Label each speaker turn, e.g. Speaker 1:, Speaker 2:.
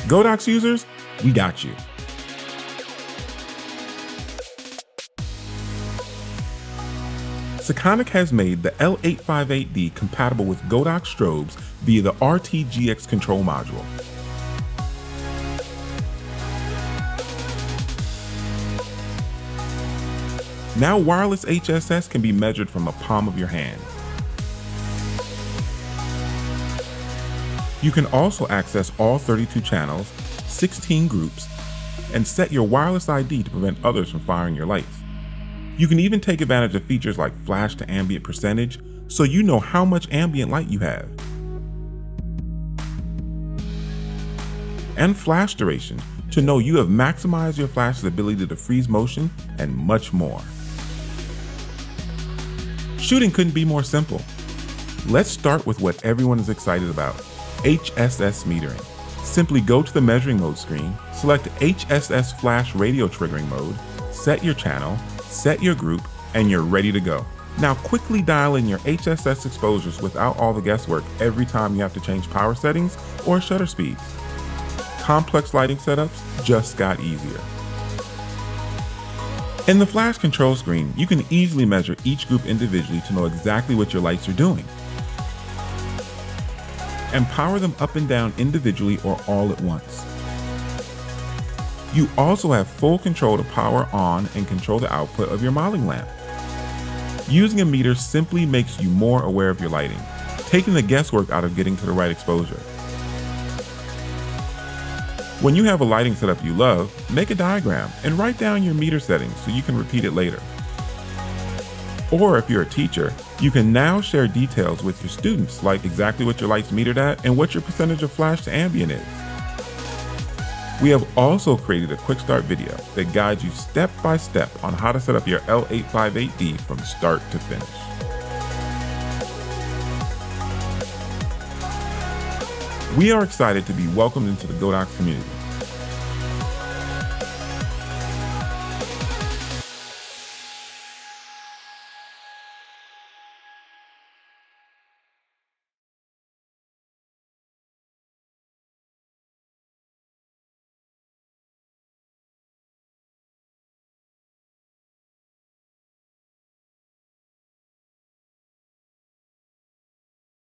Speaker 1: Godox users, we got you. Sekonic has made the L-858D compatible with Godox strobes via the RTGX control module. Now wireless HSS can be measured from the palm of your hand. You can also access all 32 channels, 16 groups, and set your wireless ID to prevent others from firing your lights. You can even take advantage of features like flash to ambient percentage, so you know how much ambient light you have. And flash duration, to know you have maximized your flash's ability to freeze motion, and much more. Shooting couldn't be more simple. Let's start with what everyone is excited about, HSS metering. Simply go to the measuring mode screen, select HSS flash radio triggering mode, set your channel, set your group, and you're ready to go. Now quickly dial in your HSS exposures without all the guesswork every time you have to change power settings or shutter speeds. Complex lighting setups just got easier. In the flash control screen, you can easily measure each group individually to know exactly what your lights are doing, and power them up and down individually or all at once. You also have full control to power on and control the output of your modeling lamp. Using a meter simply makes you more aware of your lighting, taking the guesswork out of getting to the right exposure. When you have a lighting setup you love, make a diagram and write down your meter settings so you can repeat it later. Or if you're a teacher, you can now share details with your students, like exactly what your light's metered at and what your percentage of flash to ambient is. We have also created a quick start video that guides you step by step on how to set up your L-858D from start to finish. We are excited to be welcomed into the Godox community.